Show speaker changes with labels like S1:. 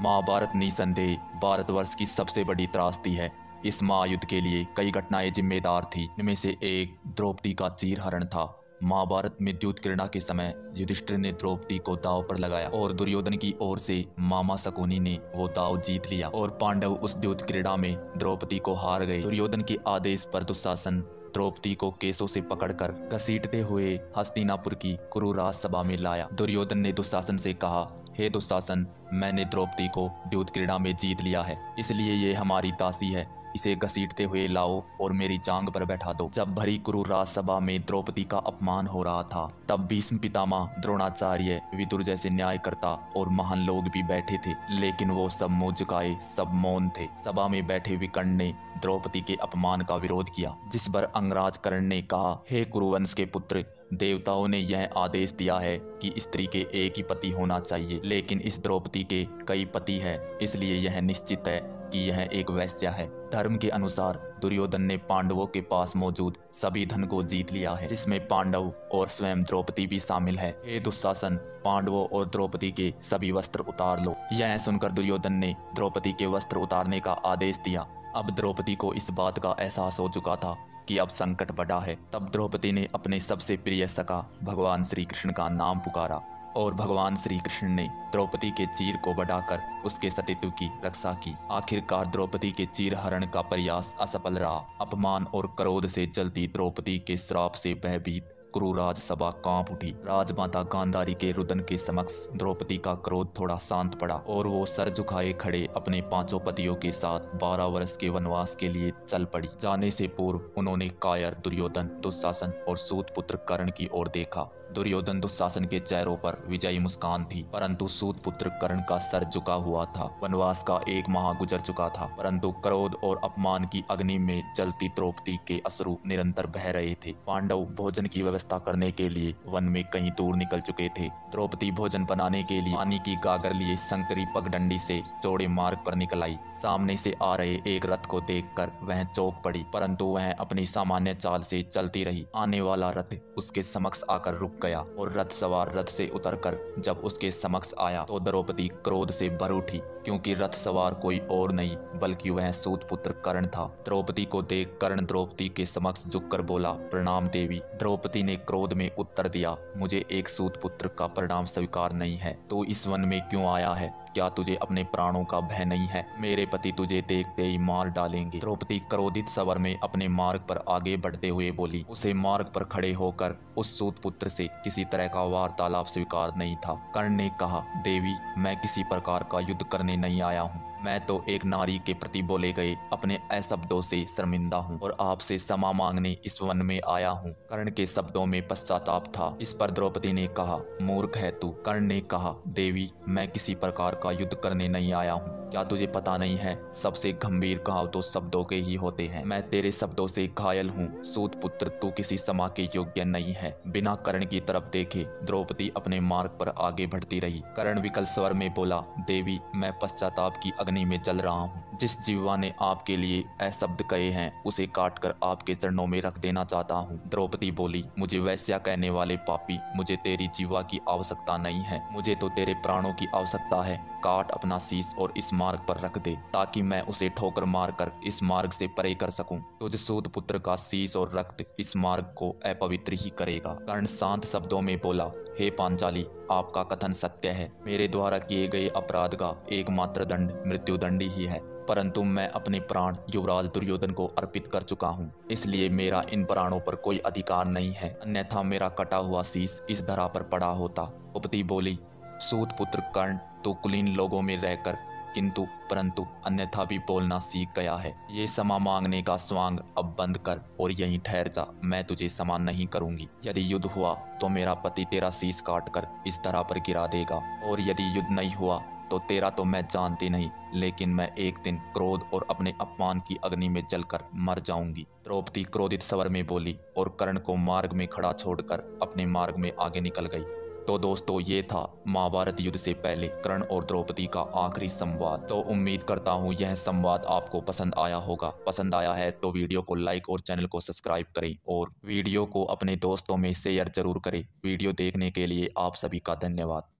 S1: महाभारत निसंदेह भारतवर्ष की सबसे बड़ी त्रासदी है। इस महायुद्ध के लिए कई घटनाएं जिम्मेदार थी। इनमें से एक द्रौपदी का चीरहरण था। महाभारत में द्यूत क्रीड़ा के समय युधिष्ठिर ने द्रौपदी को दांव पर लगाया और दुर्योधन की ओर से मामा शकुनी ने वो दांव जीत लिया और पांडव उस द्यूत क्रीड़ा में द्रौपदी को हार गए। दुर्योधन के आदेश पर दुशासन द्रौपदी को केसों से पकड़कर घसीटते हुए हस्तिनापुर की कुरुराज सभा में लाया। दुर्योधन ने दुशासन से कहा, हे दुशासन, मैंने द्रौपदी को द्यूत क्रीड़ा में जीत लिया है, इसलिए ये हमारी दासी है। इसे घसीटते हुए लाओ और मेरी जांग पर बैठा दो। जब भरी कुरुराज सभा में द्रौपदी का अपमान हो रहा था, तब भीष्म पितामह, द्रोणाचार्य, विदुर जैसे न्यायकर्ता और महान लोग भी बैठे थे, लेकिन वो सब मुंह झुकाए, सब मौन थे। सभा में बैठे विकर्ण ने द्रौपदी के अपमान का विरोध किया, जिस पर अंगराज कर्ण ने कहा, हे कुरुवंश के पुत्र, देवताओं ने यह आदेश दिया है कि स्त्री के एक ही पति होना चाहिए, लेकिन इस द्रौपदी के कई पति हैं, इसलिए यह निश्चित है कि यह एक वेश्या है। धर्म के अनुसार दुर्योधन ने पांडवों के पास मौजूद सभी धन को जीत लिया है, जिसमें पांडव और स्वयं द्रौपदी भी शामिल है। हे दुशासन, पांडवों और द्रौपदी के सभी वस्त्र उतार लो। यह सुनकर दुर्योधन ने द्रौपदी के वस्त्र उतारने का आदेश दिया। अब द्रौपदी को इस बात का एहसास हो चुका था कि अब संकट बढ़ा है। तब द्रौपदी ने अपने सबसे प्रिय सखा भगवान श्री कृष्ण का नाम पुकारा और भगवान श्री कृष्ण ने द्रौपदी के चीर को बढ़ाकर उसके सतीत्व की रक्षा की। आखिरकार द्रौपदी के चीर हरण का प्रयास असफल रहा। अपमान और क्रोध से जलती द्रौपदी के श्राप से भयभीत कुरुराज सभा कांप उठी। राजमाता गांधारी के रुदन के समक्ष द्रौपदी का क्रोध थोड़ा शांत पड़ा और वो सर झुकाए खड़े अपने पांचों पतियों के साथ 12 वर्ष के वनवास के लिए चल पड़ी। जाने से पूर्व उन्होंने कायर, दुर्योधन, दुशासन और सूत पुत्र कर्ण की ओर देखा। दुर्योधन, दुशासन के चेहरों पर विजयी मुस्कान थी, परंतु सूत पुत्र कर्ण का सर झुका हुआ था। वनवास का एक माह गुजर चुका था, परंतु क्रोध और अपमान की अग्नि में जलती द्रौपदी के अश्रु निरंतर बह रहे थे। पांडव भोजन की व्यवस्था करने के लिए वन में कहीं दूर निकल चुके थे। द्रौपदी भोजन बनाने के लिए पानी की गागर लिए शंकरी पगडंडी से चौड़े मार्ग पर निकल आई। सामने से आ रहे एक रथ को देखकर वह चौंक पड़ी, परंतु वह अपनी सामान्य चाल से चलती रही। आने वाला रथ उसके समक्ष आकर रुक गया और रथ सवार रथ से उतरकर जब उसके समक्ष आया तो द्रौपदी क्रोध से भर उठी, क्योंकि रथ सवार कोई और नहीं बल्कि वह सूत पुत्र कर्ण था। द्रौपदी को देख कर्ण द्रौपदी के समक्ष झुककर बोला, प्रणाम देवी। द्रौपदी ने क्रोध में उत्तर दिया, मुझे एक सूत पुत्र का प्रणाम स्वीकार नहीं है। तो इस वन में क्यों आया है? क्या तुझे अपने प्राणों का भय नहीं है? मेरे पति तुझे देखते ही मार डालेंगे। द्रौपदी क्रोधित स्वर में अपने मार्ग पर आगे बढ़ते हुए बोली। उसे मार्ग पर खड़े होकर उस सूत पुत्र से किसी तरह का वार्तालाप स्वीकार नहीं था। कर्ण ने कहा, देवी, मैं किसी प्रकार का युद्ध करने नहीं आया हूँ। मैं तो एक नारी के प्रति बोले गए अपने अशब्दों से शर्मिंदा हूँ और आपसे क्षमा मांगने इस वन में आया हूँ। कर्ण के शब्दों में पश्चाताप था। इस पर द्रौपदी ने कहा, मूर्ख है तू। कर्ण ने कहा, देवी, मैं किसी प्रकार का युद्ध करने नहीं आया हूँ। क्या तुझे पता नहीं है, सबसे गंभीर घाव तो शब्दों के ही होते हैं। मैं तेरे शब्दों से घायल हूँ। सूत पुत्र, तू किसी क्षमा के योग्य नहीं है। बिना कर्ण की तरफ देखे द्रौपदी अपने मार्ग पर आगे बढ़ती रही। कर्ण विकल स्वर में बोला, देवी, मैं पश्चाताप की अग्नि में जल रहा हूँ। जिस जीवा ने आपके लिए अशब्द कहे हैं उसे काटकर आपके चरणों में रख देना चाहता हूँ। द्रौपदी बोली, मुझे वैश्या कहने वाले पापी, मुझे तेरी जीवा की आवश्यकता नहीं है, मुझे तो तेरे प्राणों की आवश्यकता है। काट अपना शीश और इस मार्ग पर रख दे, ताकि मैं उसे ठोकर मारकर इस मार्ग से परे कर सकूं। तुझ सूत पुत्र का शीश और रक्त इस मार्ग को अपवित्र ही करेगा। कर्ण शांत शब्दों में बोला, हे पांचाली, आपका कथन सत्य है। मेरे द्वारा किए गए अपराध का एकमात्र दंड मृत्युदंड ही है, परंतु मैं अपने प्राण युवराज दुर्योधन को अर्पित कर चुका हूँ, इसलिए मेरा इन प्राणों पर कोई अधिकार नहीं है, अन्यथा मेरा कटा हुआ शीश इस धरा पर पड़ा होता। द्रौपदी बोली, सूत पुत्र कर्ण, तो कुलीन लोगों में रहकर किंतु परंतु अन्यथा भी बोलना सीख गया है। ये क्षमा मांगने का स्वांग अब बंद कर और यहीं ठहर जा। मैं तुझे क्षमा नहीं करूंगी। यदि युद्ध हुआ तो मेरा पति तेरा शीश काटकर इस तरह पर गिरा देगा, और यदि युद्ध नहीं हुआ तो तेरा तो मैं जानती नहीं, लेकिन मैं एक दिन क्रोध और अपने अपमान की अग्नि में जलकर मर जाऊंगी। द्रौपदी क्रोधित स्वर में बोली और कर्ण को मार्ग में खड़ा छोड़कर अपने मार्ग में आगे निकल गई। तो दोस्तों, ये था महाभारत युद्ध से पहले कर्ण और द्रौपदी का आखिरी संवाद। तो उम्मीद करता हूँ यह संवाद आपको पसंद आया होगा। पसंद आया है तो वीडियो को लाइक और चैनल को सब्सक्राइब करें और वीडियो को अपने दोस्तों में शेयर जरूर करें। वीडियो देखने के लिए आप सभी का धन्यवाद।